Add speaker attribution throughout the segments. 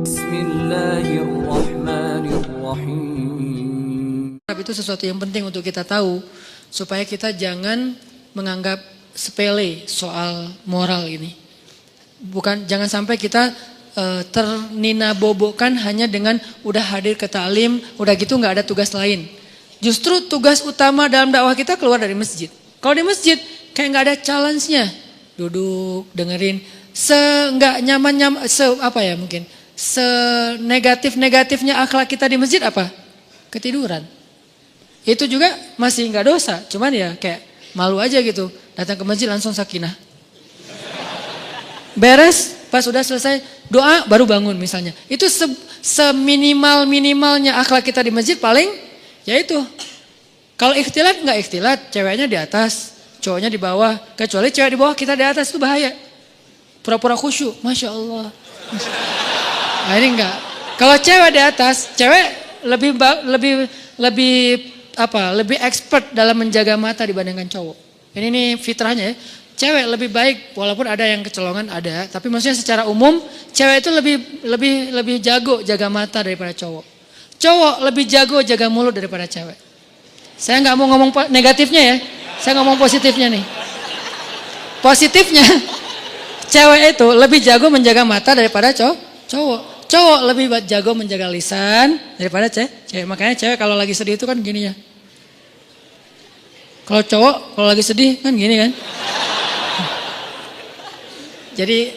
Speaker 1: Bismillahirrahmanirrahim.
Speaker 2: Itu sesuatu yang penting untuk kita tahu supaya kita jangan menganggap sepele soal moral ini. Jangan sampai kita terninabobokan hanya dengan udah hadir ke ta'lim, udah gitu nggak ada tugas lain. Justru tugas utama dalam dakwah kita keluar dari masjid. Kalau di masjid kayak nggak ada challenge-nya, duduk dengerin, nggak nyaman senegatif-negatifnya akhlak kita di masjid apa? Ketiduran. Itu juga masih nggak dosa, cuman ya kayak malu aja gitu. Datang ke masjid langsung sakinah. Beres, pas udah selesai doa baru bangun misalnya. Itu seminimal-minimalnya akhlak kita di masjid paling ya itu. Kalau ikhtilat nggak ikhtilat, ceweknya di atas, cowoknya di bawah. Kecuali cewek di bawah kita di atas itu bahaya. Pura-pura khusyuk, Masya Allah. Nah, ini enggak. Kalau cewek di atas, cewek lebih expert dalam menjaga mata dibandingkan cowok. Ini nih fitrahnya ya. Cewek lebih baik walaupun ada yang kecolongan ada, tapi maksudnya secara umum cewek itu lebih jago jaga mata daripada cowok. Cowok lebih jago jaga mulut daripada cewek. Saya nggak mau ngomong negatifnya ya, saya ngomong positifnya nih. Positifnya, cewek itu lebih jago menjaga mata daripada cowok. Cowok lebih jago menjaga lisan daripada cewek. Makanya cewek kalau lagi sedih itu kan gini ya. Kalau cowok kalau lagi sedih kan gini kan. Jadi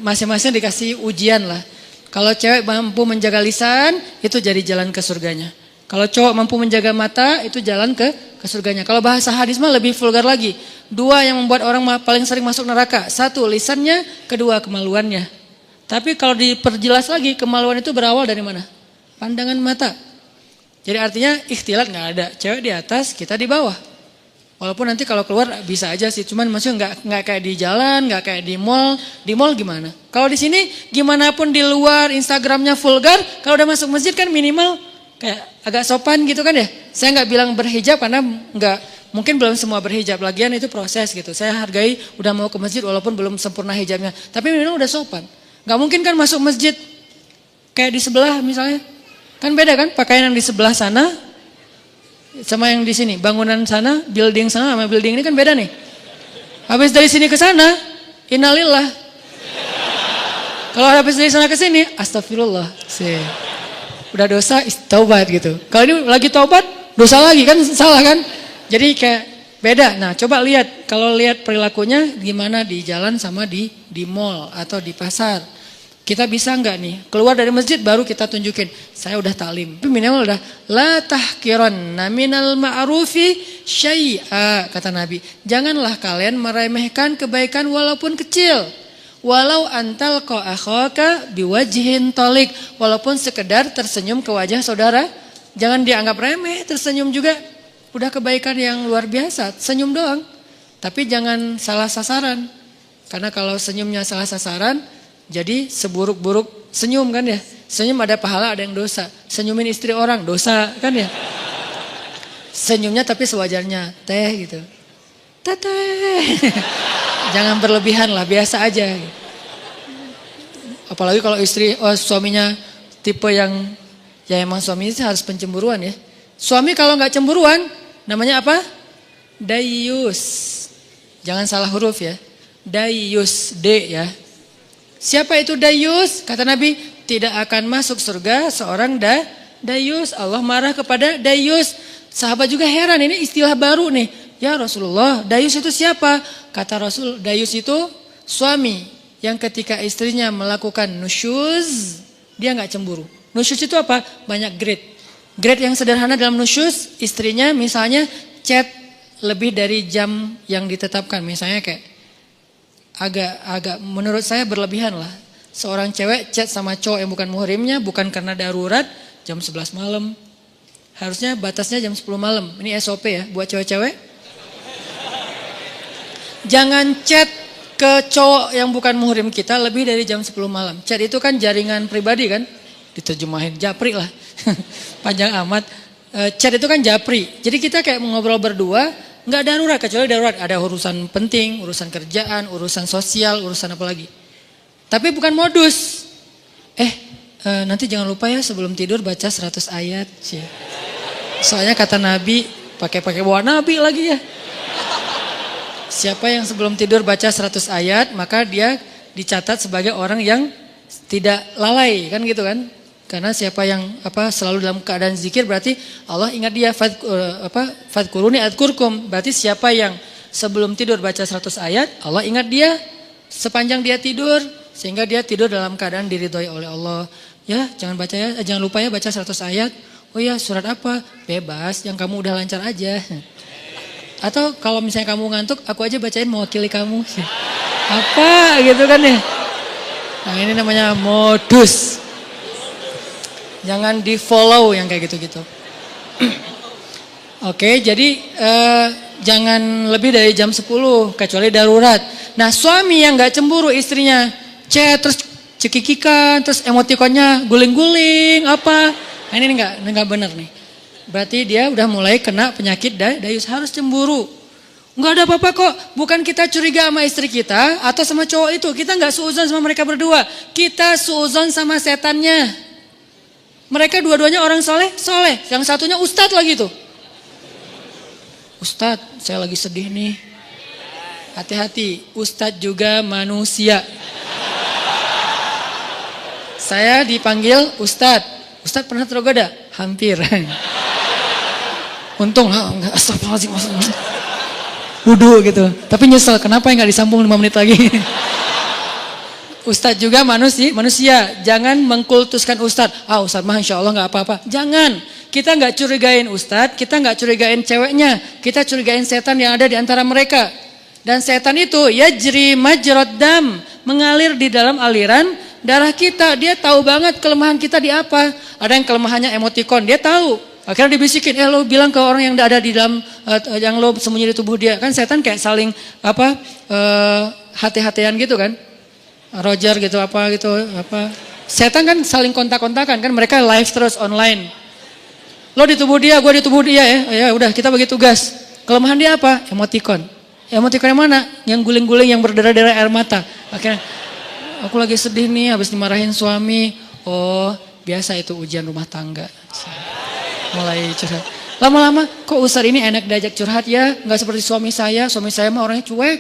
Speaker 2: masing-masing dikasih ujian lah. Kalau cewek mampu menjaga lisan itu jadi jalan ke surganya. Kalau cowok mampu menjaga mata itu jalan ke surganya. Kalau bahasa hadis mah lebih vulgar lagi. 2 yang membuat orang paling sering masuk neraka. 1 lisannya, 2 kemaluannya. Tapi kalau diperjelas lagi, kemaluan itu berawal dari mana? Pandangan mata. Jadi artinya ikhtilat nggak ada. Cewek di atas, kita di bawah. Walaupun nanti kalau keluar bisa aja sih. Cuman maksudnya nggak kayak di jalan, nggak kayak di mall. Di mall gimana? Kalau di sini gimana pun di luar Instagramnya vulgar. Kalau udah masuk masjid kan minimal kayak agak sopan gitu kan ya. Saya nggak bilang berhijab karena mungkin belum semua berhijab. Lagian itu proses gitu. Saya hargai udah mau ke masjid walaupun belum sempurna hijabnya. Tapi minimal udah sopan. Gak mungkin kan masuk masjid kayak di sebelah misalnya. Kan beda kan pakaian yang di sebelah sana sama yang di sini. Bangunan sana, building sana sama building ini kan beda nih. Habis dari sini ke sana, innalillah. Kalau habis dari sana ke sini, astagfirullah. Udah dosa, taubat gitu. Kalau ini lagi taubat, dosa lagi kan salah kan. Jadi kayak beda. Nah coba lihat, kalau lihat perilakunya gimana di jalan sama di mall atau di pasar. Kita bisa enggak nih keluar dari masjid baru kita tunjukin saya udah taklim. Tapi minimal udah la tahqiranna minal ma'rufi syai'a kata Nabi. Janganlah kalian meremehkan kebaikan walaupun kecil. Walau antal akhaka biwajhin talik, walaupun sekedar tersenyum ke wajah saudara, jangan dianggap remeh, tersenyum juga udah kebaikan yang luar biasa, senyum doang. Tapi jangan salah sasaran. Karena kalau senyumnya salah sasaran jadi seburuk-buruk senyum kan ya. Senyum ada pahala ada yang dosa. Senyumin istri orang dosa kan ya. Senyumnya tapi sewajarnya teh gitu. Teteh. Jangan berlebihan lah, biasa aja. Apalagi kalau suaminya tipe yang ya emang suaminya harus pencemburuan ya. Suami kalau nggak cemburuan namanya apa? Dayus. Jangan salah huruf ya. Dayus, D ya. Siapa itu dayus? Kata Nabi, tidak akan masuk surga seorang dayus. Allah marah kepada dayus. Sahabat juga heran, ini istilah baru nih. Ya Rasulullah, dayus itu siapa? Kata Rasul, dayus itu suami yang ketika istrinya melakukan nusyuz, dia nggak cemburu. Nusyuz itu apa? Banyak grade. Grade yang sederhana dalam nusyuz, istrinya misalnya chat lebih dari jam yang ditetapkan. Misalnya kayak agak menurut saya berlebihan lah. Seorang cewek chat sama cowok yang bukan muhrimnya bukan karena darurat jam 11 malam. Harusnya batasnya jam 10 malam. Ini SOP ya buat cewek-cewek. Jangan chat ke cowok yang bukan muhrim kita lebih dari jam 10 malam. Chat itu kan jaringan pribadi kan. Diterjemahin japri lah. Panjang amat. Chat itu kan japri. Jadi kita kayak ngobrol berdua. Nggak darurat, kecuali darurat. Ada urusan penting, urusan kerjaan, urusan sosial, urusan apa lagi. Tapi bukan modus. nanti jangan lupa ya sebelum tidur baca 100 ayat. Soalnya kata Nabi, pakai bawa Nabi lagi ya. Siapa yang sebelum tidur baca 100 ayat, maka dia dicatat sebagai orang yang tidak lalai, kan gitu kan? Karena siapa yang selalu dalam keadaan zikir berarti Allah ingat dia. Fadkuruni adkurkum. Berarti siapa yang sebelum tidur baca 100 ayat, Allah ingat dia sepanjang dia tidur sehingga dia tidur dalam keadaan diridhoi oleh Allah. Ya, jangan lupa ya baca 100 ayat. Oh ya, surat apa? Bebas, yang kamu udah lancar aja. Atau kalau misalnya kamu ngantuk, aku aja bacain mewakili kamu. Apa gitu kan ya? Nah, ini namanya modus. Jangan di follow yang kayak gitu-gitu. Oke, jadi jangan lebih dari jam 10 kecuali darurat. Nah, suami yang gak cemburu istrinya chat terus cekikikan, terus emotikonnya guling-guling apa. Nah, ini enggak benar nih. Berarti dia udah mulai kena penyakit dayus, harus cemburu. Enggak ada apa-apa kok. Bukan kita curiga sama istri kita atau sama cowok itu. Kita enggak suuzon sama mereka berdua. Kita suuzon sama setannya. Mereka dua-duanya orang soleh. Yang satunya ustadz lagi tuh. Ustadz, saya lagi sedih nih. Hati-hati, ustadz juga manusia. Saya dipanggil ustadz. Ustadz pernah tergoda? Hampir. Untung lah, astagfirullahaladzim. Wudhu gitu. Tapi nyesel, kenapa nggak disambung 5 menit lagi? Ustadz juga manusia. Jangan mengkultuskan ustadz. Ustadz mah insya Allah nggak apa-apa. Jangan. Kita nggak curigain ustadz, kita nggak curigain ceweknya. Kita curigain setan yang ada di antara mereka. Dan setan itu yajri majrad dam, mengalir di dalam aliran darah kita. Dia tahu banget kelemahan kita di apa. Ada yang kelemahannya emotikon, dia tahu. Akhirnya dibisikin, lo bilang ke orang yang ada di dalam, yang lo sembunyi di tubuh dia. Kan setan kayak saling hati-hatian gitu kan. Roger gitu apa. Setan kan saling kontak-kontakan kan, mereka live terus online. Lo di tubuh dia, gue di tubuh dia ya. Ya udah kita bagi tugas. Kelemahan dia apa? Emotikon. Emotikon yang mana? Yang guling-guling yang berdarah-darah air mata. Akhirnya aku lagi sedih nih habis dimarahin suami. Oh, biasa itu ujian rumah tangga. Mulai curhat. Lama-lama kok Ustadz ini enak diajak curhat ya, nggak seperti suami saya mah orangnya cuek.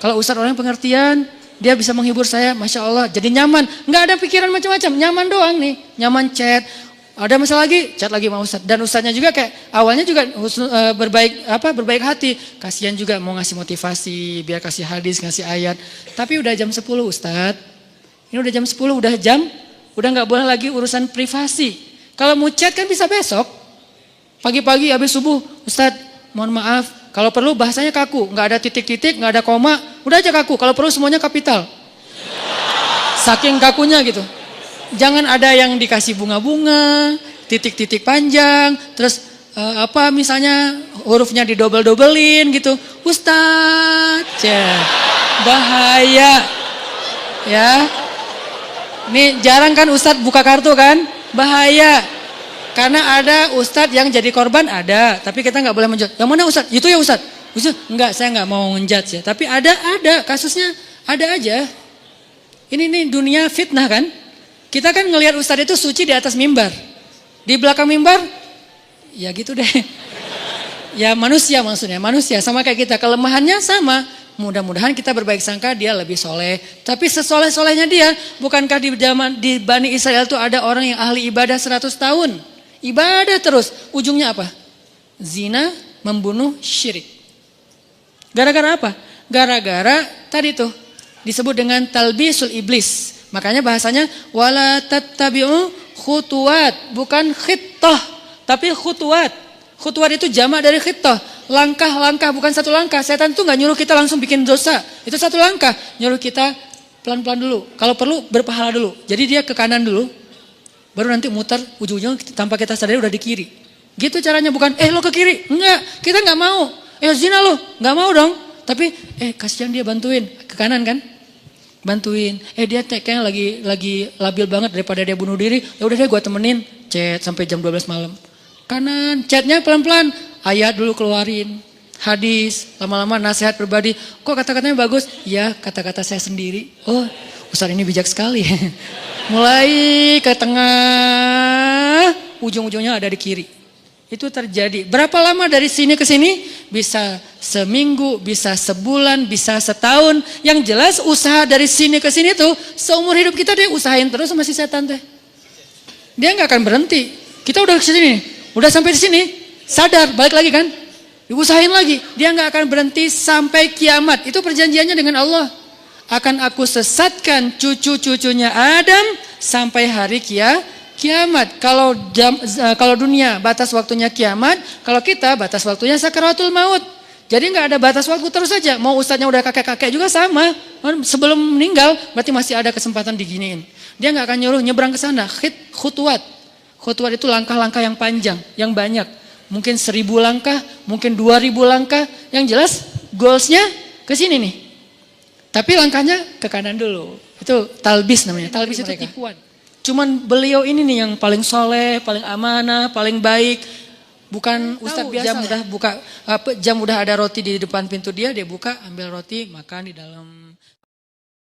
Speaker 2: Kalau Ustadz orangnya pengertian, dia bisa menghibur saya, Masya Allah, jadi nyaman. Nggak ada pikiran macam-macam, nyaman doang nih. Nyaman chat, ada masalah lagi, chat lagi sama Ustadz. Dan Ustadznya juga kayak awalnya juga berbaik hati. Kasihan juga mau ngasih motivasi, biar kasih hadis, ngasih ayat. Tapi udah jam 10 Ustadz, ini udah jam 10, udah nggak boleh lagi urusan privasi. Kalau mau chat kan bisa besok. Pagi-pagi habis subuh, Ustadz mohon maaf. Kalau perlu bahasanya kaku, nggak ada titik-titik, nggak ada koma. Udah aja kaku, kalau perlu semuanya kapital. Saking kakunya gitu. Jangan ada yang dikasih bunga-bunga, titik-titik panjang. Terus misalnya hurufnya didobel-dobelin gitu. Ustadz, bahaya. Ya. Nih jarang kan Ustadz buka kartu kan? Bahaya. Karena ada ustadz yang jadi korban ada, tapi kita nggak boleh menjudge. Yang mana ustadz? Itu ya ustadz. Enggak, saya nggak mau menjudge ya. Tapi ada kasusnya, ada aja. Ini dunia fitnah kan? Kita kan ngelihat ustadz itu suci di atas mimbar, di belakang mimbar, ya gitu deh. Ya manusia maksudnya, manusia sama kayak kita, kelemahannya sama. Mudah-mudahan kita berbaik sangka dia lebih soleh. Tapi sesoleh-solehnya dia, bukankah di Bani Israel itu ada orang yang ahli ibadah 100 tahun? Ibadah terus, ujungnya apa? Zina, membunuh, syirik. Gara-gara apa? Gara-gara tadi tuh disebut dengan talbisul iblis. Makanya bahasanya wala tattabi'u khutuwat, bukan khittah, tapi khutuwat. Khutuwat itu jamak dari khittah. Langkah-langkah, bukan satu langkah. Setan itu gak nyuruh kita langsung bikin dosa. Itu satu langkah. Nyuruh kita pelan-pelan dulu. Kalau perlu berpahala dulu. Jadi dia ke kanan dulu. Baru nanti muter ujung-ujung tanpa kita sadari udah di kiri. Gitu caranya, bukan lo ke kiri. Enggak, kita gak mau. Zina lo, gak mau dong. Tapi kasihan dia, bantuin. Ke kanan kan? Bantuin. Dia kayaknya lagi labil banget daripada dia bunuh diri. Ya udah deh gue temenin. Chat sampai jam 12 malam. Kanan, chatnya pelan-pelan. Ayat dulu keluarin, hadis, lama-lama nasihat pribadi. Kok kata-katanya bagus? Ya, kata-kata saya sendiri. Ustaz ini bijak sekali. Mulai ke tengah, ujung-ujungnya ada di kiri. Itu terjadi. Berapa lama dari sini ke sini? Bisa seminggu, bisa sebulan, bisa setahun. Yang jelas usaha dari sini ke sini tuh seumur hidup kita dia usahain terus sama si setan teh. Dia nggak akan berhenti. Kita udah ke sini, udah sampai di sini, sadar balik lagi kan? Diusahain lagi. Dia nggak akan berhenti sampai kiamat. Itu perjanjiannya dengan Allah. Akan aku sesatkan cucu-cucunya Adam sampai hari kiamat. Kalau dunia batas waktunya kiamat, kalau kita batas waktunya sakaratul maut. Jadi nggak ada batas waktu terus saja. Mau ustadznya udah kakek-kakek juga sama. Sebelum meninggal berarti masih ada kesempatan diginiin. Dia nggak akan nyuruh nyebrang ke sana. Khutwat. Khutwat itu langkah-langkah yang panjang, yang banyak. Mungkin 1000 langkah, mungkin 2000 langkah. Yang jelas goalsnya ke sini nih. Tapi langkahnya ke kanan dulu. Itu talbis namanya. Talbis itu tipuan. Cuman beliau ini nih yang paling soleh, paling amanah, paling baik. Bukan ustadz biasa. Jam udah ada roti di depan pintu dia buka, ambil roti, makan di dalam